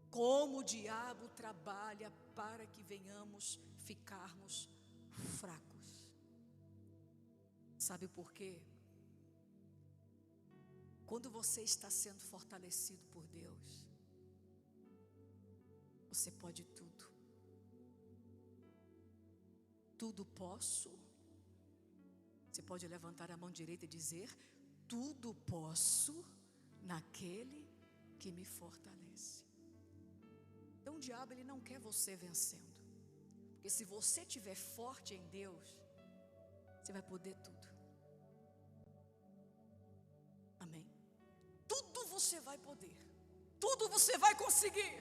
Como o diabo trabalha para que venhamos ficarmos fracos. Sabe por quê? Quando você está sendo fortalecido por Deus, você pode tudo. Tudo posso. Você pode levantar a mão direita e dizer: tudo posso naquele que me fortalece. Então o diabo, ele não quer você vencendo, porque se você estiver forte em Deus, você vai poder tudo. Amém? Tudo você vai poder, tudo você vai conseguir,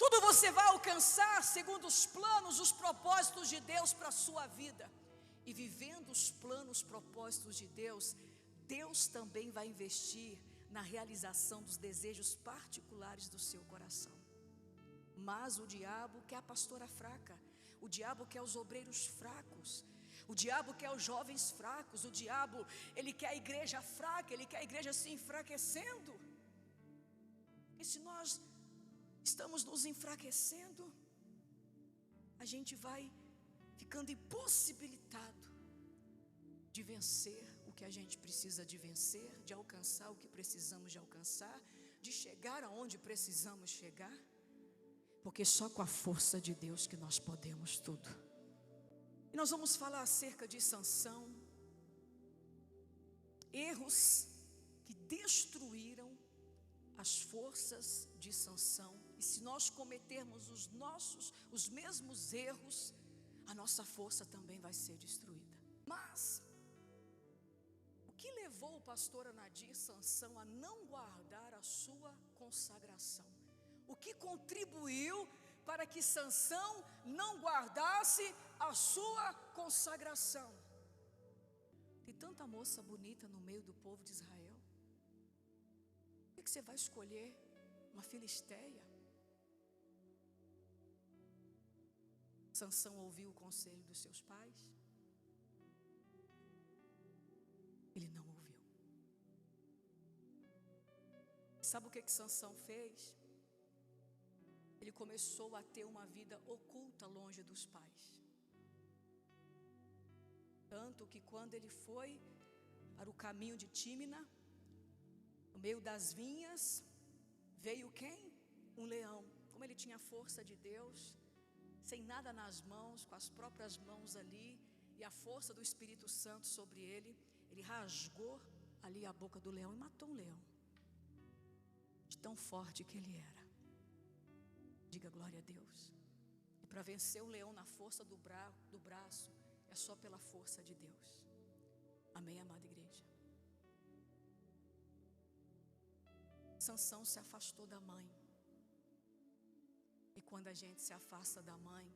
tudo você vai alcançar segundo os planos, os propósitos de Deus para a sua vida. E vivendo os planos, propósitos de Deus, Deus também vai investir na realização dos desejos particulares do seu coração. Mas o diabo quer a pastora fraca, o diabo quer os obreiros fracos, o diabo quer os jovens fracos, o diabo, ele quer a igreja fraca, ele quer a igreja se enfraquecendo. E se nós estamos nos enfraquecendo, a gente vai ficando impossibilitado de vencer o que a gente precisa de vencer, de alcançar o que precisamos de alcançar, de chegar aonde precisamos chegar, porque só com a força de Deus que nós podemos tudo. E nós vamos falar acerca de Sansão, erros que destruíram as forças de Sansão. E se nós cometermos os mesmos erros, a nossa força também vai ser destruída. Mas o que levou o pastor Anadir Sansão a não guardar a sua consagração? O que contribuiu para que Sansão não guardasse a sua consagração? Tem tanta moça bonita no meio do povo de Israel. Por que você vai escolher uma filisteia? Sansão ouviu o conselho dos seus pais? Ele não ouviu. Sabe o que Sansão fez? Ele começou a ter uma vida oculta longe dos pais. Tanto que quando ele foi para o caminho de Tímina, no meio das vinhas, veio quem? Um leão. Como ele tinha a força de Deus, sem nada nas mãos, com as próprias mãos ali, e a força do Espírito Santo sobre ele, ele rasgou ali a boca do leão e matou um leão, de tão forte que ele era. Diga glória a Deus. E para vencer o leão na força do braço, é só pela força de Deus. Amém, amada igreja? Sansão se afastou da mãe. E quando a gente se afasta da mãe,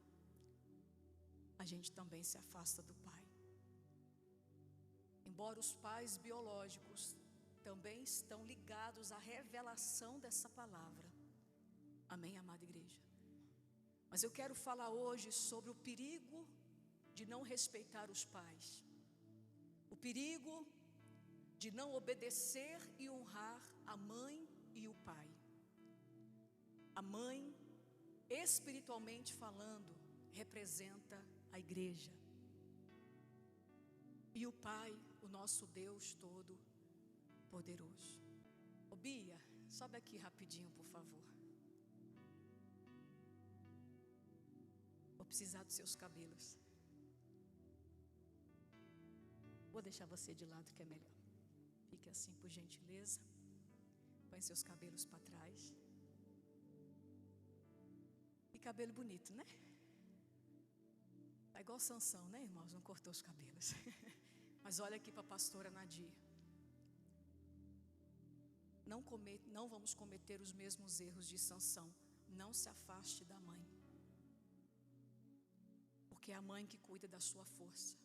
a gente também se afasta do pai. Embora os pais biológicos também estão ligados à revelação dessa palavra. Amém, amada igreja? Mas eu quero falar hoje sobre o perigo de não respeitar os pais. O perigo de não obedecer e honrar a mãe e o pai. A mãe, espiritualmente falando, representa a igreja. E o pai, o nosso Deus todo poderoso. Ô Bia, sobe aqui rapidinho, por favor. Vou precisar dos seus cabelos. Vou deixar você de lado que é melhor. Fique assim, por gentileza. Põe seus cabelos para trás. E cabelo bonito, né? É igual Sansão, né, irmãos? Não cortou os cabelos. Mas olha aqui para a pastora Nadir. Não vamos cometer os mesmos erros de Sansão. Não se afaste da mãe. Porque é a mãe que cuida da sua força.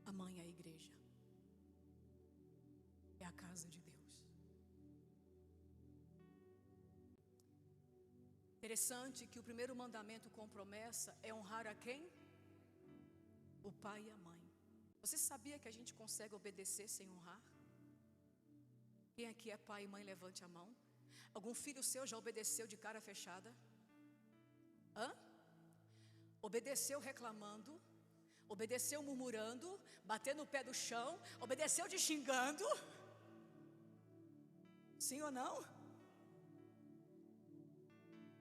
A mãe é a igreja. É a casa de Deus. Interessante que o primeiro mandamento com promessa é honrar a quem? O pai e a mãe. Você sabia que a gente consegue obedecer sem honrar? Quem aqui é pai e mãe, levante a mão. Algum filho seu já obedeceu de cara fechada? Obedeceu reclamando, obedeceu murmurando, batendo o pé do chão, obedeceu te xingando? Sim ou não?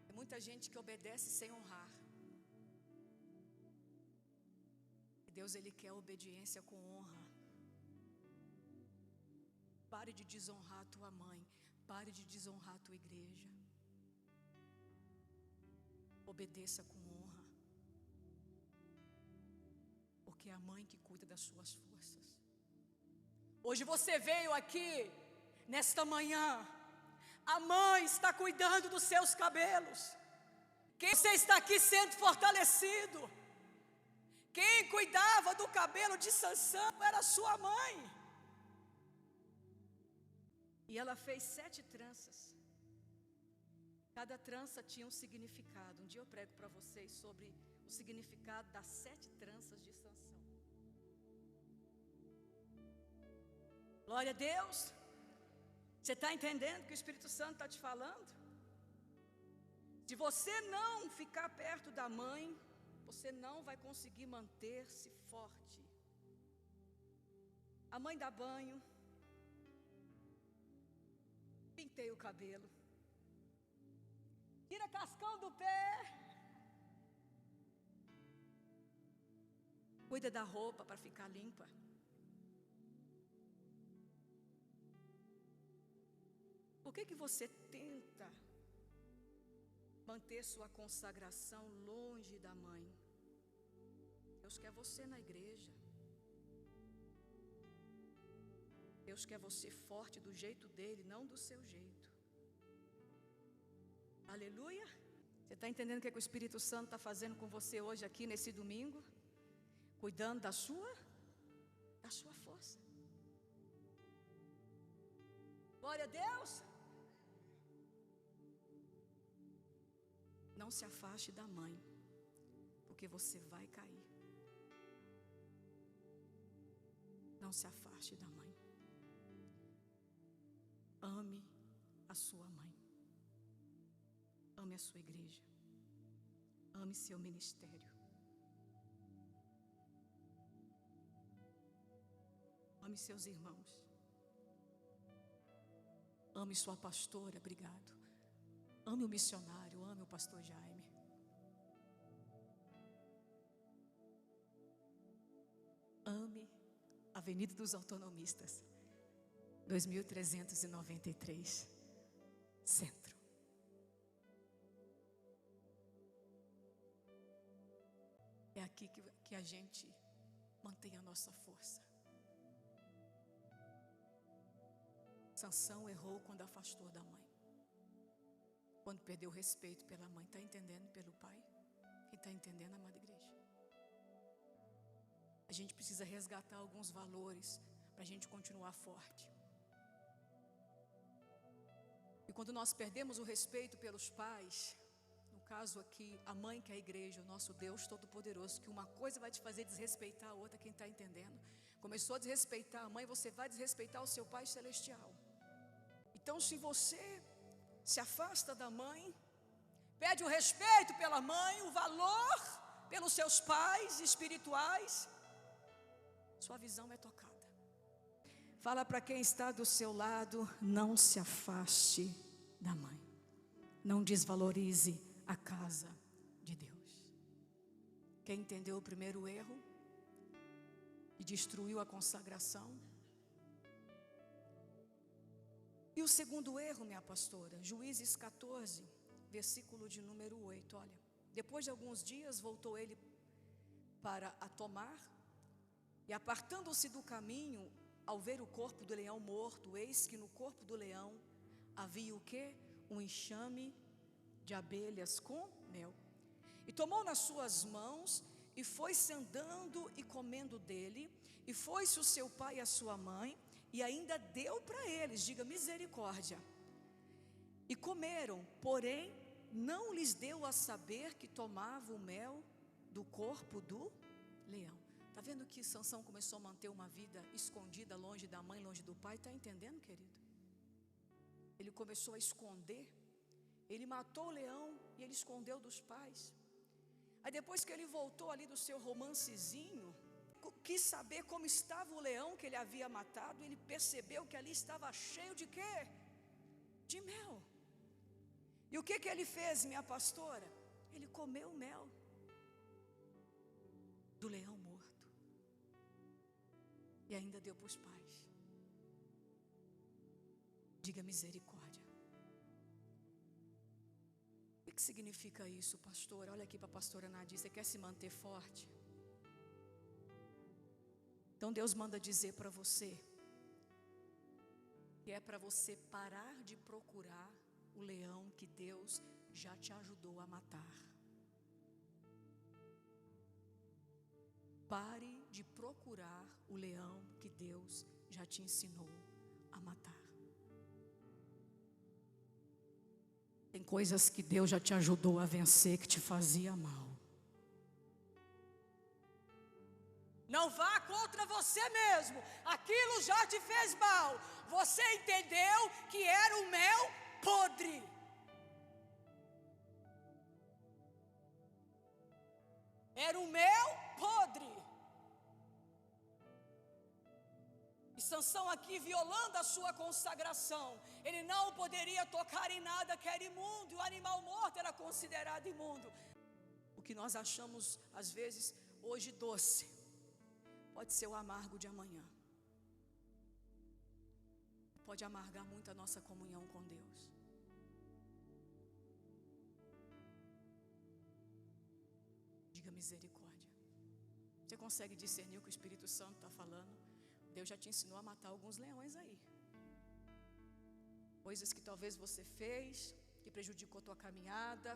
Tem muita gente que obedece sem honrar. E Deus, Ele quer obediência com honra. Pare de desonrar a tua mãe, pare de desonrar a tua igreja. Obedeça com honra, porque é a mãe que cuida das suas forças. Hoje você veio aqui, nesta manhã, a mãe está cuidando dos seus cabelos. Quem você está aqui sendo fortalecido? Quem cuidava do cabelo de Sansão era sua mãe. E ela fez 7 tranças. Cada trança tinha um significado. Um dia eu prego para vocês sobre o significado das 7 tranças de Sansão. Glória a Deus. Você está entendendo o que o Espírito Santo está te falando? Se você não ficar perto da mãe, você não vai conseguir manter-se forte. A mãe dá banho, pintei o cabelo, tira cascão do pé, cuida da roupa para ficar limpa. Por que você tenta manter sua consagração longe da mãe? Deus quer você na igreja. Deus quer você forte do jeito dele, não do seu jeito. Aleluia. Você está entendendo o que o Espírito Santo está fazendo com você hoje aqui nesse domingo? Cuidando da sua força. Glória a Deus. Não se afaste da mãe, porque você vai cair. Não se afaste da mãe. Ame a sua mãe. Ame a sua igreja. Ame seu ministério. Ame seus irmãos. Ame sua pastora, obrigado. Ame o missionário, ame o pastor Jaime. Ame a Avenida dos Autonomistas, 2393, Centro. É aqui que a gente mantém a nossa força. Sansão errou quando afastou da mãe. Quando perdeu o respeito pela mãe. Está entendendo? Pelo pai? Quem está entendendo, amada igreja? A gente precisa resgatar alguns valores para a gente continuar forte. E quando nós perdemos o respeito pelos pais, no caso aqui, a mãe que é a igreja, o nosso Deus Todo-Poderoso, que uma coisa vai te fazer desrespeitar a outra, quem está entendendo? Começou a desrespeitar a mãe, você vai desrespeitar o seu Pai Celestial. Então, se você se afasta da mãe, perde o respeito pela mãe, o valor pelos seus pais espirituais, sua visão é tocada. Fala para quem está do seu lado, não se afaste da mãe. Não desvalorize a casa de Deus. Quem entendeu o primeiro erro e destruiu a consagração? E o segundo erro, minha pastora, Juízes 14, versículo de número 8, olha. Depois de alguns dias voltou ele para a Tomar, e apartando-se do caminho, ao ver o corpo do leão morto, eis que no corpo do leão havia o quê? Um enxame de abelhas com mel. E tomou nas suas mãos, e foi-se andando e comendo dele, e foi-se o seu pai e a sua mãe, e ainda deu para eles, diga misericórdia. E comeram, porém não lhes deu a saber que tomava o mel do corpo do leão. Está vendo que Sansão começou a manter uma vida escondida, longe da mãe, longe do pai? Está entendendo, querido? ele começou a esconder. Ele matou o leão e ele escondeu dos pais. Aí depois que ele voltou ali do seu romancezinho, quis saber como estava o leão que ele havia matado. Ele percebeu que ali estava cheio de quê? De mel. E o que ele fez, minha pastora? Ele comeu o mel do leão morto e ainda deu para os pais. Diga misericórdia. O que significa isso, pastora? Olha aqui para a pastora Nadir. Você quer se manter forte? Então Deus manda dizer para você que é para você parar de procurar o leão que Deus já te ajudou a matar. Pare de procurar o leão que Deus já te ensinou a matar. Tem coisas que Deus já te ajudou a vencer que te fazia mal. Não vá contra você mesmo. Aquilo já te fez mal. Você entendeu que era um mel podre. Era um mel podre. E Sansão aqui violando a sua consagração. Ele não poderia tocar em nada que era imundo. E o animal morto era considerado imundo. O que nós achamos às vezes hoje doce pode ser o amargo de amanhã. Pode amargar muito a nossa comunhão com Deus. Diga misericórdia. Você consegue discernir o que o Espírito Santo está falando? Deus já te ensinou a matar alguns leões aí. Coisas que talvez você fez, que prejudicou a tua caminhada,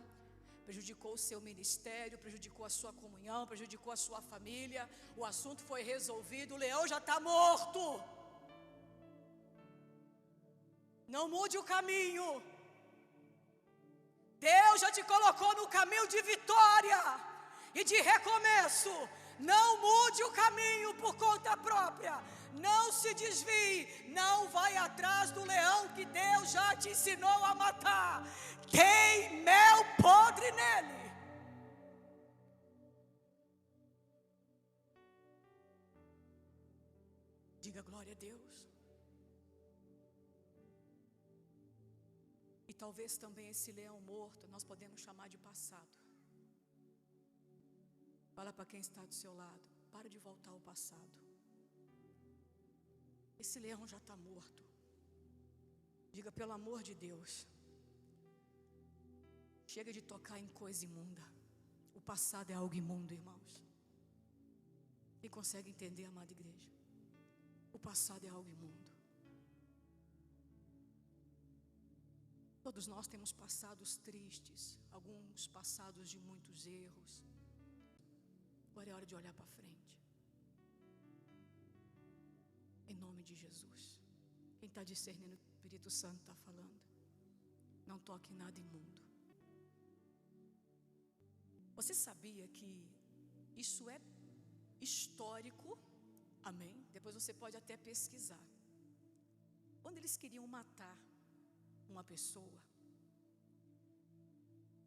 prejudicou o seu ministério, prejudicou a sua comunhão, prejudicou a sua família. O assunto foi resolvido, o leão já está morto. Não mude o caminho. Deus já te colocou no caminho de vitória e de recomeço. Não mude o caminho por conta própria. Não se desvie. Não vai atrás do leão que Deus já te ensinou a matar. Tem mel podre nele. Diga glória a Deus. E talvez também esse leão morto nós podemos chamar de passado. Fala para quem está do seu lado. Para de voltar ao passado. Esse leão já está morto. Diga, pelo amor de Deus, chega de tocar em coisa imunda. O passado é algo imundo, irmãos. Quem consegue entender, amada igreja? O passado é algo imundo. Todos nós temos passados tristes, alguns passados de muitos erros. Agora é hora de olhar para frente. Em nome de Jesus. Quem está discernindo, o Espírito Santo está falando. Não toque em nada imundo. Você sabia que isso é histórico? Amém? Depois você pode até pesquisar. Quando eles queriam matar uma pessoa,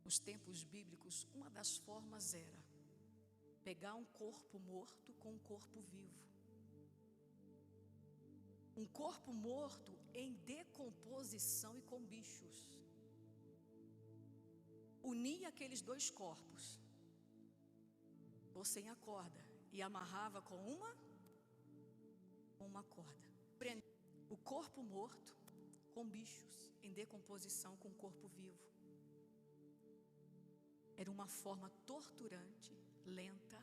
nos tempos bíblicos, uma das formas era pegar um corpo morto com um corpo vivo. Um corpo morto em decomposição e com bichos. Unia aqueles dois corpos, ou sem a corda, e amarrava com uma corda. O corpo morto com bichos em decomposição com o corpo vivo. Era uma forma torturante, lenta,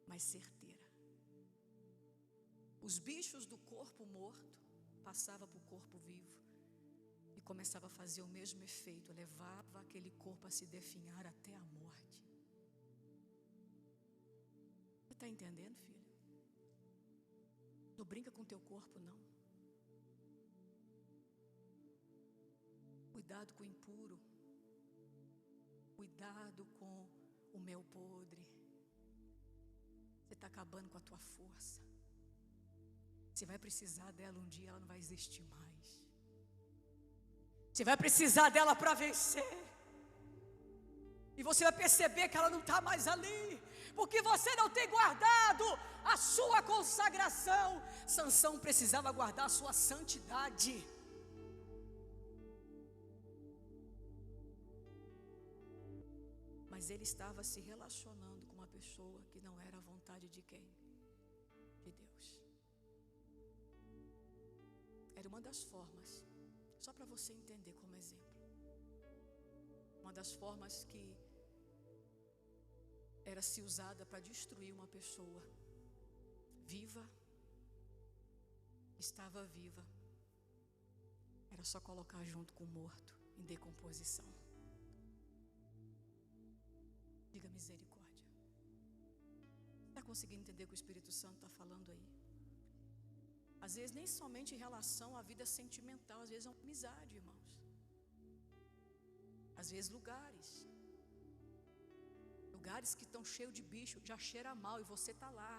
mas certeira. Os bichos do corpo morto passavam para o corpo vivo e começava a fazer o mesmo efeito, levava aquele corpo a se definhar até a morte. Você está entendendo, filho? Não brinca com teu corpo, não. Cuidado com o impuro. Cuidado com o mel podre. Você está acabando com a tua força. Você vai precisar dela um dia, ela não vai existir mais. Você vai precisar dela para vencer. E você vai perceber que ela não está mais ali, porque você não tem guardado a sua consagração. Sansão precisava guardar a sua santidade. Mas ele estava se relacionando com uma pessoa que não era a vontade de quem? De Deus. Era uma das formas, só para você entender como exemplo, uma das formas que era se usada para destruir uma pessoa viva, estava viva, era só colocar junto com o morto em decomposição. Diga misericórdia. Está conseguindo entender o que o Espírito Santo está falando aí? Às vezes nem somente em relação à vida sentimental, às vezes é uma amizade, irmãos. Às vezes lugares que estão cheios de bicho, já cheira mal e você está lá.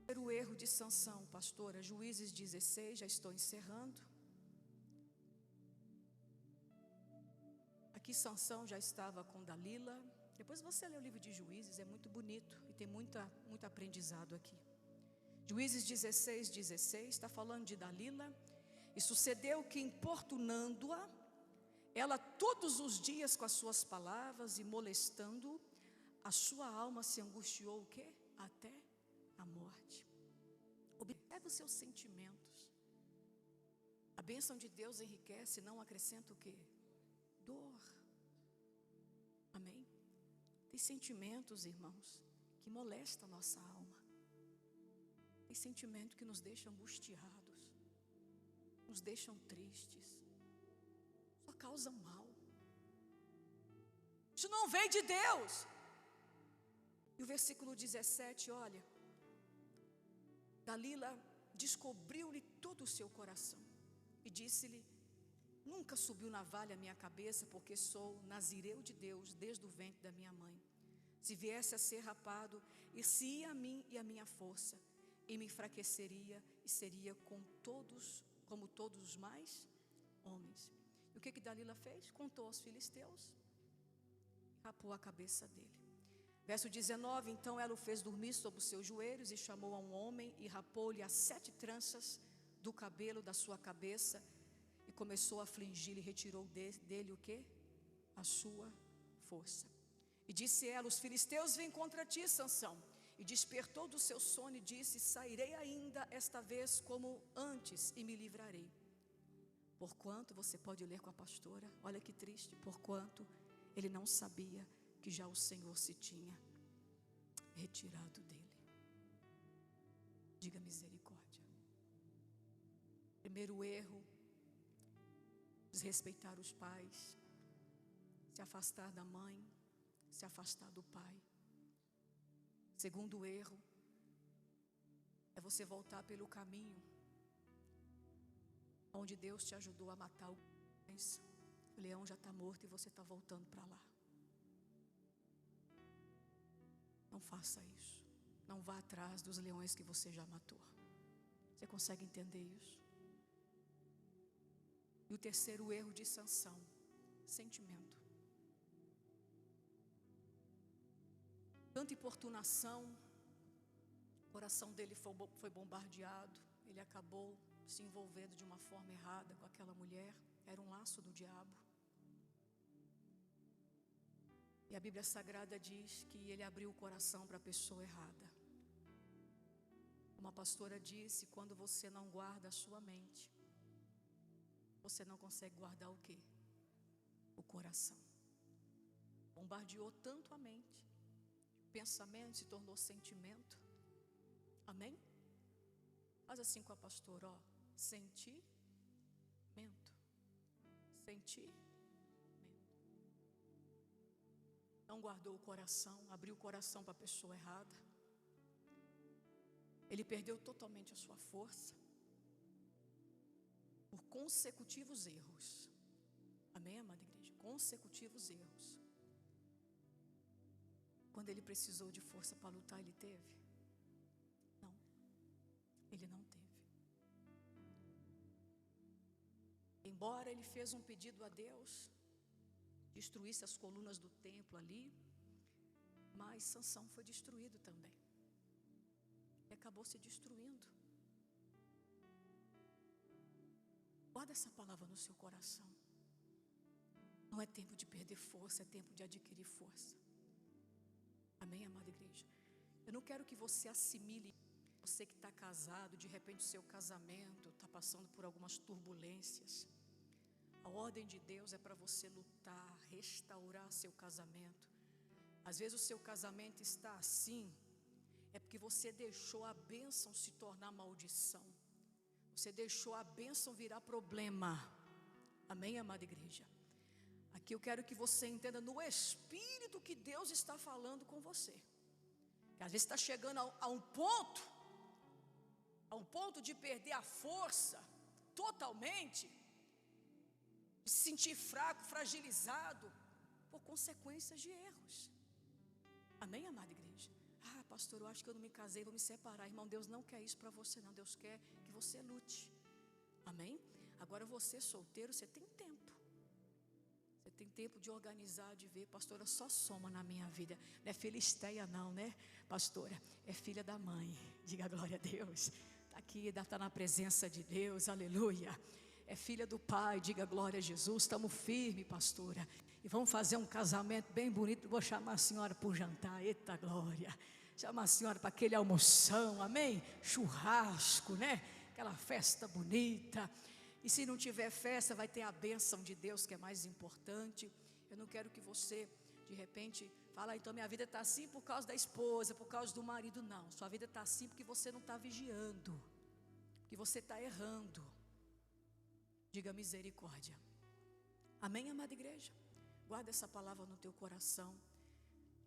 Era o erro de Sansão, pastora. Juízes 16, já estou encerrando. Aqui Sansão já estava com Dalila. Depois você lê o livro de Juízes, é muito bonito e tem muito aprendizado aqui. Juízes 16, 16, está falando de Dalila. E sucedeu que, importunando-a, ela todos os dias com as suas palavras e molestando, a sua alma se angustiou o quê? Até a morte. Observe os seus sentimentos. A bênção de Deus enriquece, não acrescenta o quê? Dor. Amém? Tem sentimentos, irmãos, que molestam a nossa alma. Tem sentimento que nos deixam angustiados, nos deixam tristes, só causam mal. Isso não vem de Deus. E o versículo 17, olha, Dalila descobriu-lhe todo o seu coração e disse-lhe: nunca subiu navalha à minha cabeça, porque sou nazireu de Deus desde o ventre da minha mãe. Se viesse a ser rapado, ir-se-ia a mim e a minha força, e me enfraqueceria e seria como todos os mais homens. E o que Dalila fez? Contou aos filisteus, rapou a cabeça dele. Verso 19, então ela o fez dormir sobre os seus joelhos e chamou a um homem e rapou-lhe as 7 tranças do cabelo da sua cabeça e começou a afligi-lo e retirou dele o quê? A sua força. E disse ela: os filisteus vêm contra ti, Sansão. E despertou do seu sono e disse: sairei ainda esta vez como antes e me livrarei. Porquanto, você pode ler com a pastora, olha que triste, porquanto ele não sabia que já o Senhor se tinha retirado dele. Diga misericórdia. Primeiro erro, desrespeitar os pais, se afastar da mãe, se afastar do pai. Segundo erro, é você voltar pelo caminho onde Deus te ajudou a matar o leão já está morto e você está voltando para lá. Não faça isso. Não vá atrás dos leões que você já matou. Você consegue entender isso? E o terceiro erro de Sansão, sentimento. Tanta importunação, o coração dele foi bombardeado, ele acabou se envolvendo de uma forma errada com aquela mulher, era um laço do diabo. E a Bíblia Sagrada diz que ele abriu o coração para a pessoa errada. Uma pastora disse: quando você não guarda a sua mente, você não consegue guardar o quê? O coração. Bombardeou tanto a mente, o pensamento se tornou sentimento. Amém? Faz assim com a pastora, ó. Sentimento. Sentimento. Não guardou o coração, abriu o coração para a pessoa errada. Ele perdeu totalmente a sua força por consecutivos erros. Amém, amada igreja? Consecutivos erros. Quando ele precisou de força para lutar, ele teve? Não, ele não teve. Embora ele fez um pedido a Deus, destruísse as colunas do templo ali, mas Sansão foi destruído também. E acabou se destruindo. Guarda essa palavra no seu coração. Não é tempo de perder força, é tempo de adquirir força. Amém, amada igreja? Eu não quero que você assimile, você que está casado, de repente o seu casamento está passando por algumas turbulências. A ordem de Deus é para você lutar, restaurar seu casamento. Às vezes o seu casamento está assim, é porque você deixou a bênção se tornar maldição. Você deixou a bênção virar problema. Amém, amada igreja? Aqui eu quero que você entenda no Espírito que Deus está falando com você. Que às vezes está chegando a um ponto de perder a força totalmente, de se sentir fraco, fragilizado, por consequências de erros. Amém, amada igreja? Ah, pastor, eu acho que eu não me casei, vou me separar. Irmão, Deus não quer isso para você não. Deus quer que você lute. Amém? Agora você solteiro, você tem tempo. Você tem tempo de organizar, de ver. Pastora, só soma na minha vida. Não é filisteia não, né, pastora? É filha da mãe. Diga glória a Deus. Está aqui, está na presença de Deus, aleluia. É filha do Pai, diga glória a Jesus. Estamos firmes, pastora. E vamos fazer um casamento bem bonito. Vou chamar a senhora para o jantar. Eita glória. Chamar a senhora para aquele almoção, amém? Churrasco, né? Aquela festa bonita. E se não tiver festa, vai ter a bênção de Deus, que é mais importante. Eu não quero que você, de repente, fale, então minha vida está assim por causa da esposa, por causa do marido. Não, sua vida está assim porque você não está vigiando, porque você está errando. Diga misericórdia. Amém, amada igreja? Guarda essa palavra no teu coração.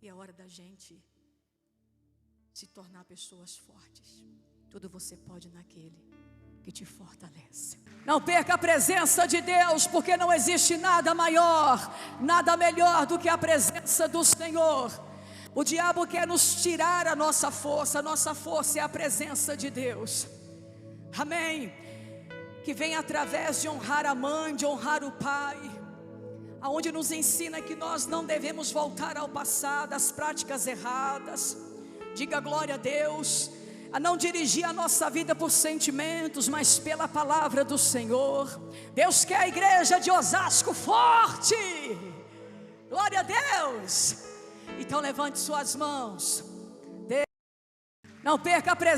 E é hora da gente se tornar pessoas fortes. Tudo você pode naquele que te fortalece. Não perca a presença de Deus, porque não existe nada maior, nada melhor do que a presença do Senhor. O diabo quer nos tirar a nossa força é a presença de Deus. Amém? Que vem através de honrar a mãe, de honrar o pai, aonde nos ensina que nós não devemos voltar ao passado, às práticas erradas. Diga glória a Deus. A não dirigir a nossa vida por sentimentos, mas pela palavra do Senhor. Deus quer a igreja de Osasco forte. Glória a Deus. Então levante suas mãos. Não perca a presença.